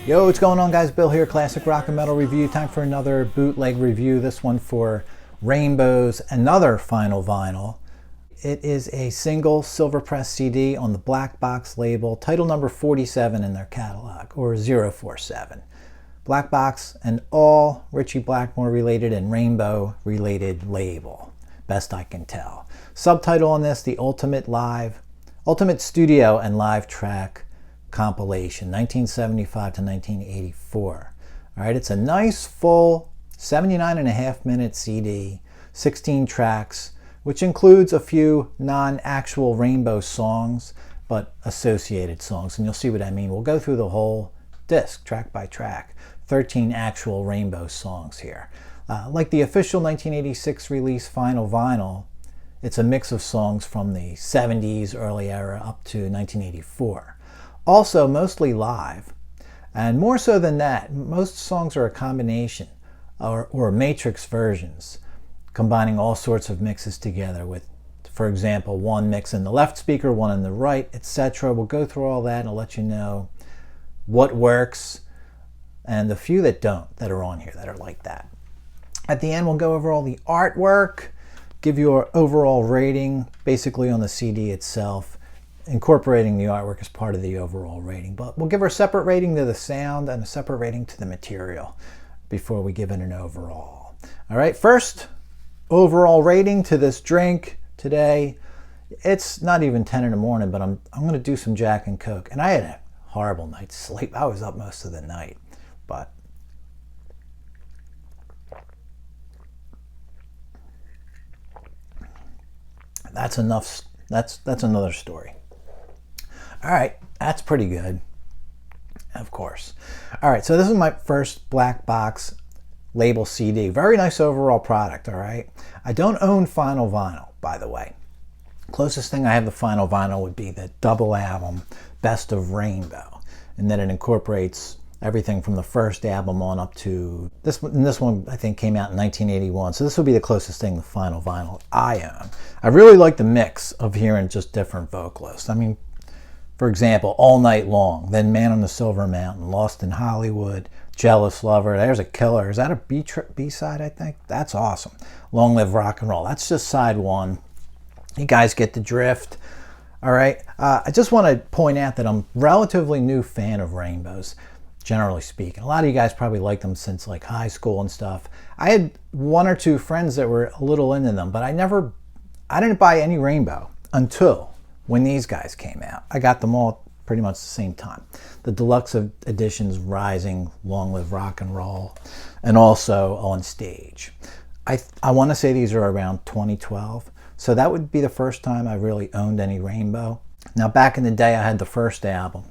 Yo, what's going on, guys? Bill here, Classic Rock and Metal Review. Time for another bootleg review. This one for Rainbow's Another Final Vinyl. It is a single silver press CD on the Black Box label, title number 47 in their catalog, or 047. Black Box, an all Ritchie Blackmore related and Rainbow related label, best I can tell. Subtitle on this, the Ultimate Studio and Live Track Compilation, 1975 to 1984. All right, it's a nice full 79.5 minute CD, 16 tracks, which includes a few non-actual Rainbow songs, but associated songs, and you'll see what I mean. We'll go through the whole disc, track by track. 13 actual Rainbow songs here. Like the official 1986 release Final Vinyl, it's a mix of songs from the 70s early era up to 1984. Also mostly live, and more so than that, most songs are a combination or matrix versions, combining all sorts of mixes together with, for example, one mix in the left speaker, one in the right, etc. We'll go through all that and I'll let you know what works and the few that don't, that are on here, that are like that. At the end, we'll go over all the artwork, give you our overall rating, basically on the CD itself, incorporating the artwork as part of the overall rating. But we'll give our separate rating to the sound and a separate rating to the material before we give it an overall. All right, first overall rating to this drink today. It's not even 10 in the morning, but I'm going to do some Jack and Coke. And I had a horrible night's sleep. I was up most of the night, but that's enough. That's another story. All right, that's pretty good, of course. All right, so this is my first Black Box label CD. Very nice overall product, all right? I don't own Final Vinyl, by the way. Closest thing I have to Final Vinyl would be the double album, Best of Rainbow. And then it incorporates everything from the first album on up to this one. And this one, I think, came out in 1981. So this would be the closest thing to Final Vinyl I own. I really like the mix of hearing just different vocalists. I mean, for example, All Night Long, then Man on the Silver Mountain, Lost in Hollywood, Jealous Lover. There's a killer. Is that a B-side, I think? That's awesome. Long Live Rock and Roll. That's just side one. You guys get the drift. All right. I just want to point out that I'm a relatively new fan of Rainbows, generally speaking. A lot of you guys probably like them since like high school and stuff. I had one or two friends that were a little into them, but I didn't buy any Rainbow until when these guys came out. I got them all pretty much the same time. The deluxe editions, Rising, Long Live Rock and Roll, and also On Stage. I want to say these are around 2012. So that would be the first time I really owned any Rainbow. Now, back in the day, I had the first album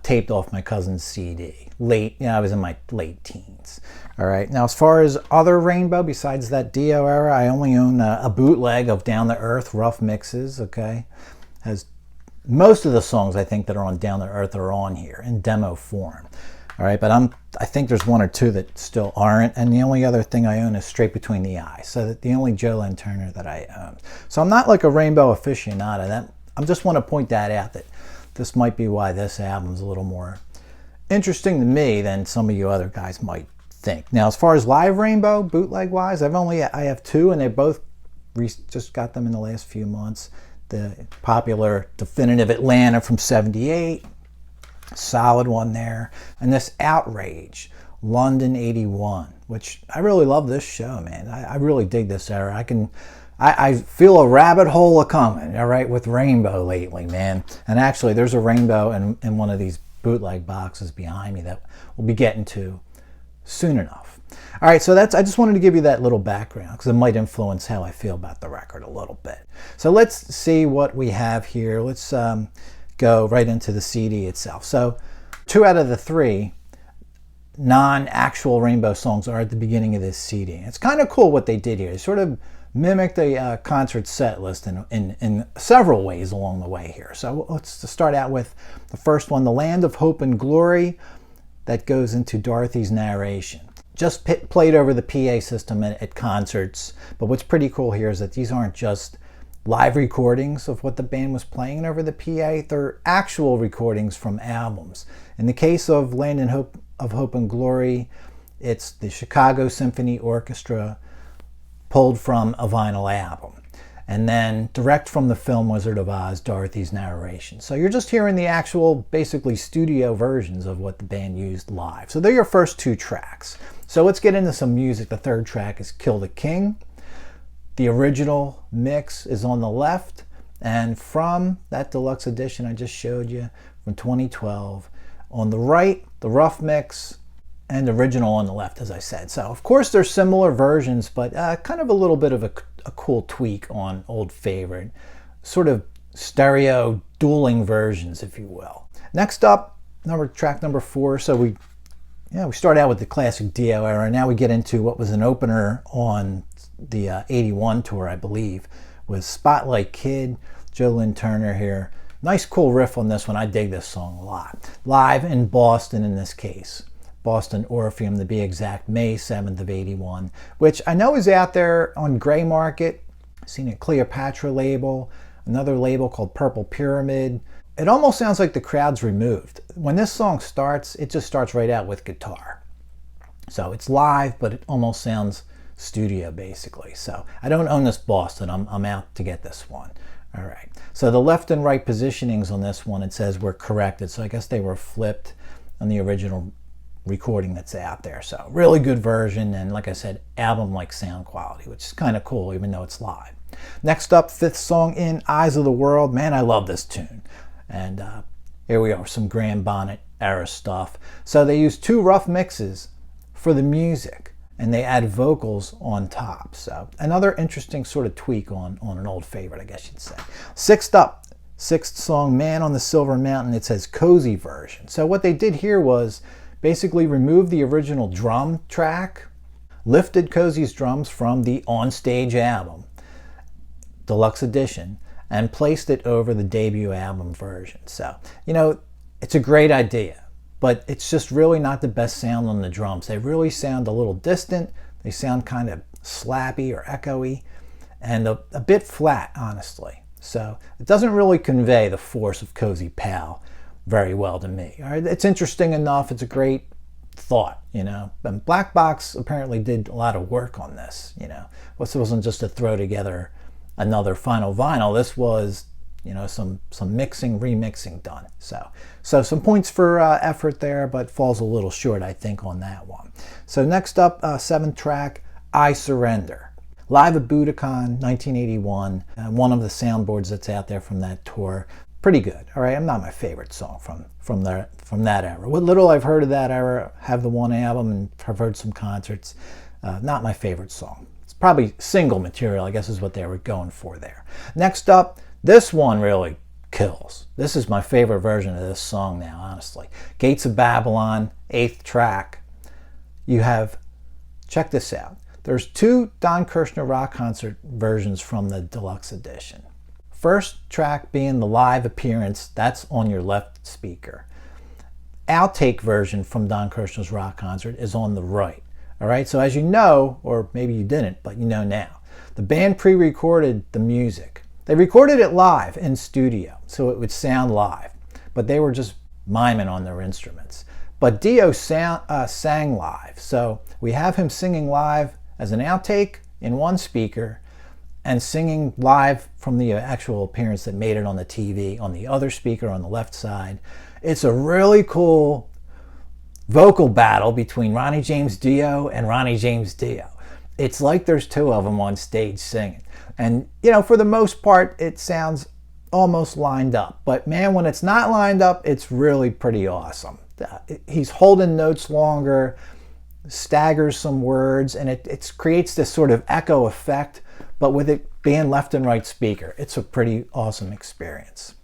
taped off my cousin's CD. I was in my late teens. All right. Now, as far as other Rainbow, besides that Dio era, I only own a bootleg of Down to Earth rough mixes. Okay. Has most of the songs I think that are on Down to Earth are on here in demo form. All right, but I think there's one or two that still aren't, and the only other thing I own is Straight Between the Eyes, so that the only Joe Len Turner that I own. So I'm not like a Rainbow aficionado. I just want to point that out, that this might be why this album's a little more interesting to me than some of you other guys might think. Now, as far as live Rainbow, bootleg wise, I have two, and they both just got them in the last few months. The popular Definitive Atlanta from '78, solid one there. And this Outrage, London '81, which I really love this show, man. I really dig this era. I feel a rabbit hole a-coming, all right, with Rainbow lately, man. And actually, there's a Rainbow in one of these bootleg boxes behind me that we'll be getting to soon enough. All right, so I just wanted to give you that little background because it might influence how I feel about the record a little bit. So let's see what we have here. Let's go right into the CD itself. So 2 out of the 3 non-actual Rainbow songs are at the beginning of this CD. It's kind of cool what they did here. They sort of mimicked a concert set list in several ways along the way here. So let's start out with the first one, The Land of Hope and Glory, that goes into Dorothy's narration. Just played over the PA system at concerts. But what's pretty cool here is that these aren't just live recordings of what the band was playing over the PA. They're actual recordings from albums. In the case of Land of Hope and Glory, it's the Chicago Symphony Orchestra pulled from a vinyl album. And then direct from the film Wizard of Oz, Dorothy's narration. So you're just hearing the actual, basically studio versions of what the band used live. So they're your first 2 tracks. So let's get into some music. The 3rd track is Kill the King. The original mix is on the left. And from that deluxe edition I just showed you from 2012, on the right, the rough mix, and original on the left, as I said. So of course they're similar versions, but kind of a little bit of a cool tweak on old favorite, sort of stereo dueling versions, if you will. Next up, track number 4. So we start out with the classic Dio era. Now we get into what was an opener on the 81 tour, I believe, with Spotlight Kid, Joe Lynn Turner here. Nice cool riff on this one. I dig this song a lot. Live in Boston in this case. Boston Orpheum, to be exact, May 7th of 81, which I know is out there on Gray Market. I've seen a Cleopatra label, another label called Purple Pyramid. It almost sounds like the crowd's removed. When this song starts, it just starts right out with guitar. So it's live, but it almost sounds studio, basically. So I don't own this Boston. I'm out to get this one. All right. So the left and right positionings on this one, it says were corrected. So I guess they were flipped on the original recording that's out there. So really good version, and like I said, album-like sound quality, which is kind of cool even though it's live. Next up, 5th song in, Eyes of the World. Man, I love this tune. And here we are, some Graham Bonnet era stuff. So they use 2 rough mixes for the music, and they add vocals on top. So another interesting sort of tweak on an old favorite, I guess you'd say. 6th up, 6th song, Man on the Silver Mountain. It says cozy version. So what they did here was basically removed the original drum track, lifted Cozy's drums from the On-Stage album, deluxe edition, and placed it over the debut album version. So, it's a great idea, but it's just really not the best sound on the drums. They really sound a little distant. They sound kind of slappy or echoey, and a bit flat, honestly. So it doesn't really convey the force of Cozy Powell very well to me. All right, it's interesting enough. It's a great thought, And Black Box apparently did a lot of work on this, This wasn't just to throw together another final vinyl. This was, some mixing, remixing done. So some points for effort there, but falls a little short, I think, on that one. So next up, 7th track, I Surrender. Live at Budokan, 1981. One of the soundboards that's out there from that tour. Pretty good. All right, not my favorite song from that era. What little I've heard of that era, have the one album and have heard some concerts. Not my favorite song. It's probably single material, I guess is what they were going for there. Next up, this one really kills. This is my favorite version of this song now, honestly. Gates of Babylon, 8th track. You have, check this out. There's 2 Don Kirshner rock concert versions from the deluxe edition. First track being the live appearance, that's on your left speaker. Outtake version from Don Kirshner's rock concert is on the right. All right, so as you know, or maybe you didn't, but you know now, the band pre-recorded the music. They recorded it live in studio, so it would sound live, but they were just miming on their instruments. But Dio sang live, so we have him singing live as an outtake in one speaker, and singing live from the actual appearance that made it on the TV on the other speaker on the left side. It's a really cool vocal battle between Ronnie James Dio and Ronnie James Dio. It's like there's 2 of them on stage singing. And, for the most part, it sounds almost lined up. But man, when it's not lined up, it's really pretty awesome. He's holding notes longer, staggers some words, and it creates this sort of echo effect, but with it being left and right speaker. It's a pretty awesome experience.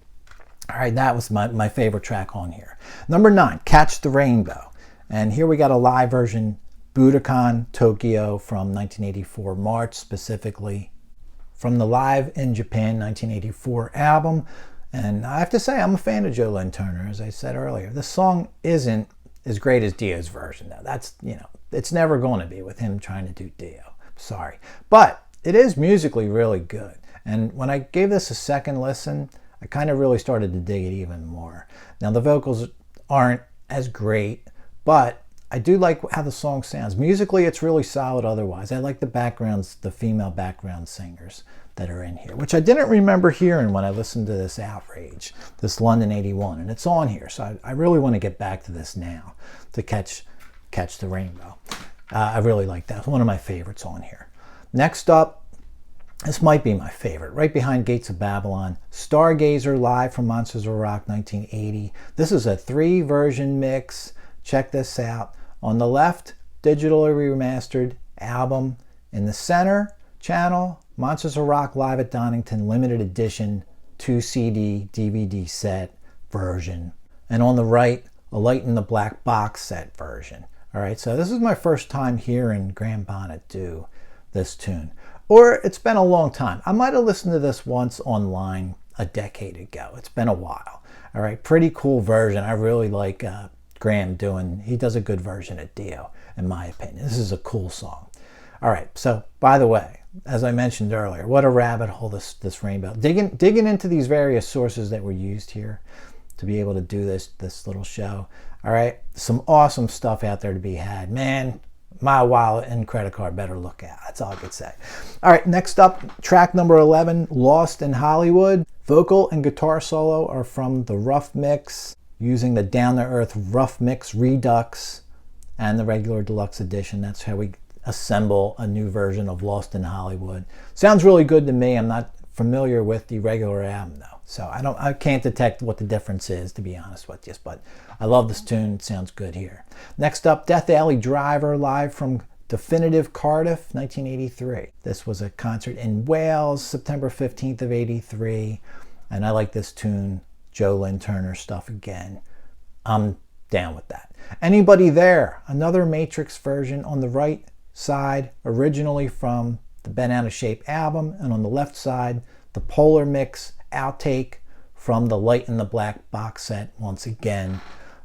All right, that was my favorite track on here. Number 9, Catch the Rainbow. And here we got a live version, Budokan, Tokyo from 1984, March specifically, from the Live in Japan 1984 album. And I have to say, I'm a fan of Joe Lynn Turner, as I said earlier. This song isn't as great as Dio's version, though. That's, it's never going to be with him trying to do Dio. Sorry. But it is musically really good. And when I gave this a second listen, I kind of really started to dig it even more. Now the vocals aren't as great, but I do like how the song sounds. Musically, it's really solid otherwise. I like the backgrounds, the female background singers that are in here, which I didn't remember hearing when I listened to this Outrage, this London 81, and it's on here. So I really want to get back to this now to catch the rainbow. I really like that. It's one of my favorites on here. Next up, this might be my favorite, right behind Gates of Babylon, Stargazer live from Monsters of Rock 1980. This is a 3-version mix. Check this out. On the left, digitally remastered album. In the center channel, Monsters of Rock Live at Donington limited edition 2 CD DVD set version. And on the right, a Light in the Black box set version. All right, so this is my first time hearing Graham Bonnet do this tune. Or it's been a long time. I might have listened to this once online a decade ago. It's been a while. All right, pretty cool version. I really like Graham doing, he does a good version of Dio, in my opinion. This is a cool song. All right, so by the way, as I mentioned earlier, what a rabbit hole this rainbow. Digging into these various sources that were used here to be able to do this little show. All right, some awesome stuff out there to be had. Man, my wallet and credit card better look out. That's all I could say. All right, next up, track number 11, Lost in Hollywood. Vocal and guitar solo are from the Rough Mix, using the down-to-earth Rough Mix Redux and the regular deluxe edition. That's how we assemble a new version of Lost in Hollywood. Sounds really good to me. I'm not familiar with the regular album though, so I can't detect what the difference is, to be honest with you, but I love this tune. It sounds good here. Next up, Death Alley Driver live from Definitive Cardiff 1983. This was a concert in Wales, September 15th of 83, and I like this tune. Joe Lynn Turner stuff again. I'm down with that. Anybody There, another Matrix version on the right side, originally from the Bent Out of Shape album, and on the left side, the Polar Mix outtake from the Light in the Black box set once again.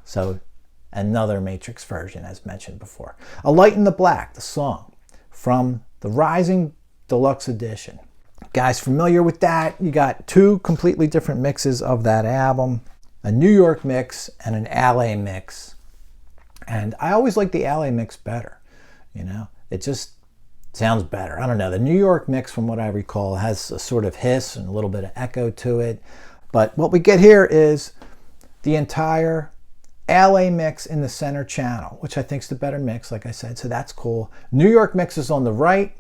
So another Matrix version as mentioned before. A Light in the Black, the song from the Rising Deluxe Edition. Guys familiar with that? You got 2 completely different mixes of that album, a New York mix and an LA mix. And I always like the LA mix better, you know? It just sounds better. I don't know. The New York mix, from what I recall, has a sort of hiss and a little bit of echo to it. But what we get here is the entire LA mix in the center channel, which I think is the better mix, like I said, so that's cool. New York mix is on the right.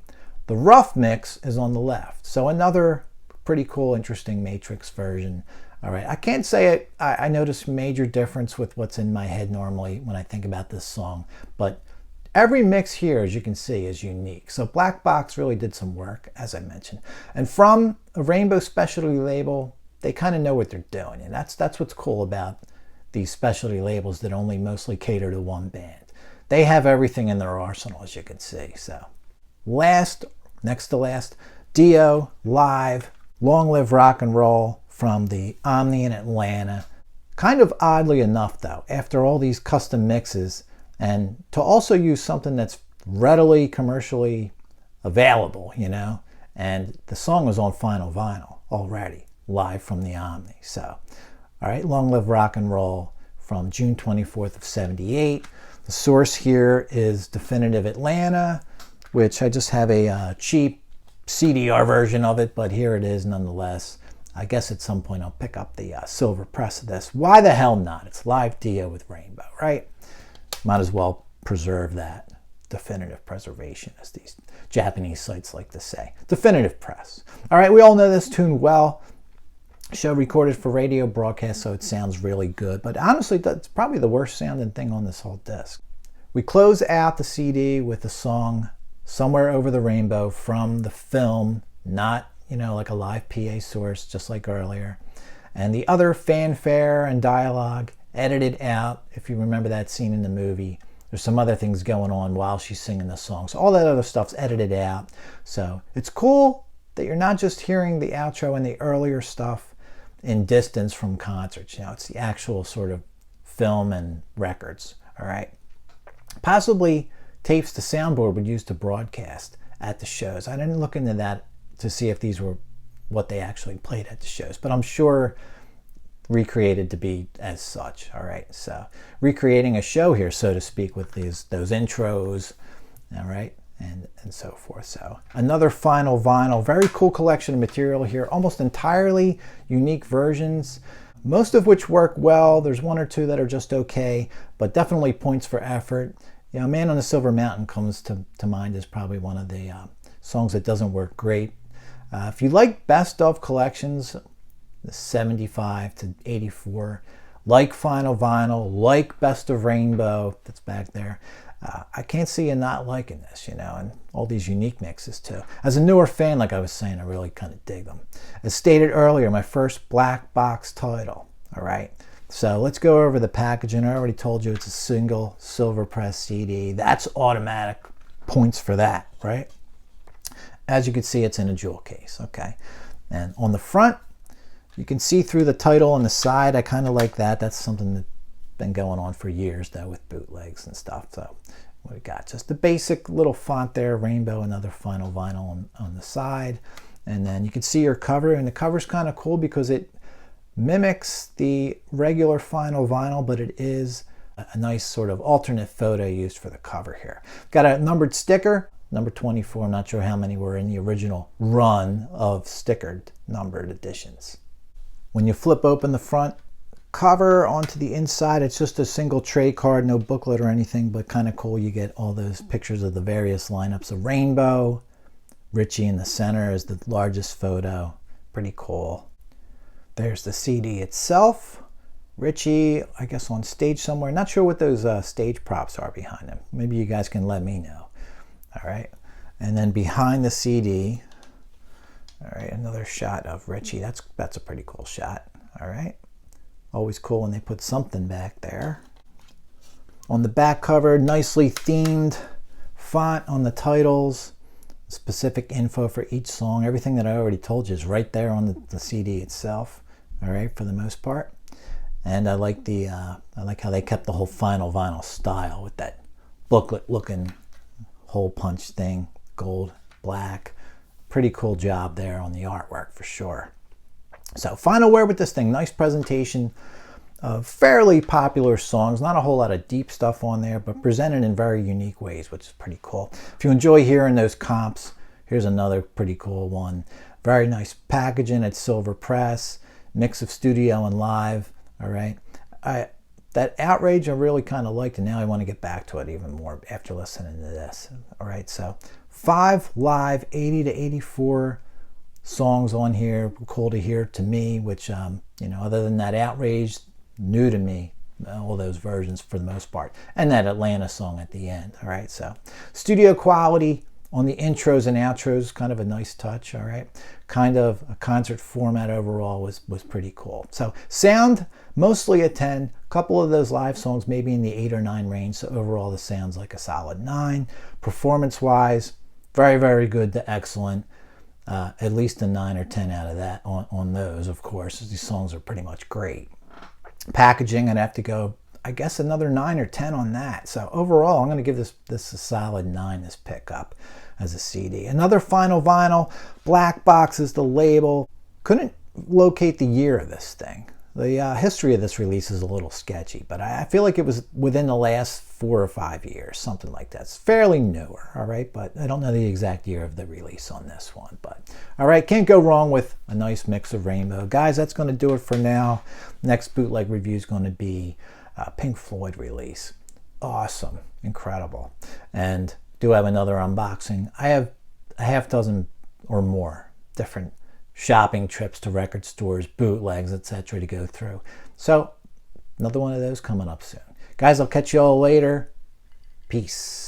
The Rough Mix is on the left. So another pretty cool, interesting Matrix version. All right, I can't say it. I notice major difference with what's in my head normally when I think about this song, but every mix here, as you can see, is unique. So Black Box really did some work, as I mentioned. And from a Rainbow specialty label, they kind of know what they're doing. And that's what's cool about these specialty labels that only mostly cater to one band. They have everything in their arsenal, as you can see. So next to last, Dio live, Long Live Rock and Roll from the Omni in Atlanta. Kind of oddly enough though, after all these custom mixes, and to also use something that's readily commercially available, you know, and the song was on vinyl already, live from the Omni. So, all right, Long Live Rock and Roll from June 24th of 78. The source here is Definitive Atlanta, which I just have a cheap CDR version of it, but here it is nonetheless. I guess at some point I'll pick up the silver press of this. Why the hell not? It's live Dio with Rainbow, right? Might as well preserve that definitive preservation, as these Japanese sites like to say. Definitive press. All right, we all know this tune well. Show recorded for radio broadcast, so it sounds really good. But honestly, that's probably the worst sounding thing on this whole disc. We close out the CD with the song Somewhere Over the Rainbow from the film, not, you know, like a live PA source, just like earlier. And the other fanfare and dialogue edited out. If you remember that scene in the movie, there's some other things going on while she's singing the song. So all that other stuff's edited out. So it's cool that you're not just hearing the outro and the earlier stuff in distance from concerts. You know, it's the actual sort of film and records. All right. Possibly tapes the soundboard would use to broadcast at the shows. I didn't look into that to see if these were what they actually played at the shows, but I'm sure recreated to be as such. All right, so recreating a show here, so to speak, with those intros, all right, and so forth. So another final vinyl, very cool collection of material here, almost entirely unique versions, most of which work well. There's one or two that are just okay, but definitely points for effort. You know, Man on the Silver Mountain comes to mind as probably one of the songs that doesn't work great. If you like best of collections, the 75 to 84, like Final Vinyl, like Best of Rainbow, that's back there, I can't see you not liking this, you know, and all these unique mixes too. As a newer fan, like I was saying, I really kind of dig them. As stated earlier, my first black box title, all right? So let's go over the packaging. I already told you it's a single silver press CD. That's automatic points for that, right? As you can see, it's in a jewel case, okay? And on the front, you can see through the title on the side. I kind of like that. That's something that's been going on for years, though, with bootlegs and stuff. So what we got? Just the basic little font there, Rainbow, another Final Vinyl on the side. And then you can see your cover, and the cover's kind of cool because it mimics the regular Final Vinyl, but it is a nice sort of alternate photo used for the cover here. Got a numbered sticker, number 24. I'm not sure how many were in the original run of stickered numbered editions. When you flip open the front cover onto the inside, it's just a single tray card, no booklet or anything, but kind of cool. You get all those pictures of the various lineups of Rainbow. Ritchie in the center is the largest photo. Pretty cool. There's the CD itself. Ritchie, I guess on stage somewhere. Not sure what those stage props are behind him. Maybe you guys can let me know. All right. And then behind the CD, all right, another shot of Ritchie. That's a pretty cool shot. All right. Always cool when they put something back there. On the back cover, nicely themed font on the titles. Specific info for each song. Everything that I already told you is right there on the CD itself. All right, for the most part. And I like how they kept the whole Final Vinyl style with that booklet-looking hole punch thing, gold, black. Pretty cool job there on the artwork for sure. So final word with this thing, nice presentation of fairly popular songs. Not a whole lot of deep stuff on there, but presented in very unique ways, which is pretty cool. If you enjoy hearing those comps, here's another pretty cool one. Very nice packaging. It's silver press, mix of studio and live. All right. That Outrage I really kind of liked, and now I want to get back to it even more after listening to this. All right. So 5 live 80 to 84 songs on here. Cool to hear to me, which, you know, other than that Outrage, new to me, all those versions for the most part, and that Atlanta song at the end. All right, so studio quality on the intros and outros, kind of a nice touch. All right, kind of a concert format overall was pretty cool. So sound mostly a 10. Couple of those live songs maybe in the 8 or 9 range. So overall the sound's like a solid 9. Performance wise, very good to excellent. At least a 9 or 10 out of that on those. Of course, these songs are pretty much great. Packaging, I'd have to go, I guess, another 9 or 10 on that. So overall, I'm going to give this a solid 9, this pickup as a CD. Another Final Vinyl. Black box is the label. Couldn't locate the year of this thing. The history of this release is a little sketchy, but I feel like it was within the last 4 or 5 years, something like that. It's fairly newer, all right? But I don't know the exact year of the release on this one. But all right, can't go wrong with a nice mix of Rainbow. Guys, that's going to do it for now. Next bootleg review is going to be Pink Floyd release. Awesome, incredible. And do have another unboxing. I have a half dozen or more different shopping trips to record stores, bootlegs, etc. to go through. So another one of those coming up soon. Guys, I'll catch you all later. Peace.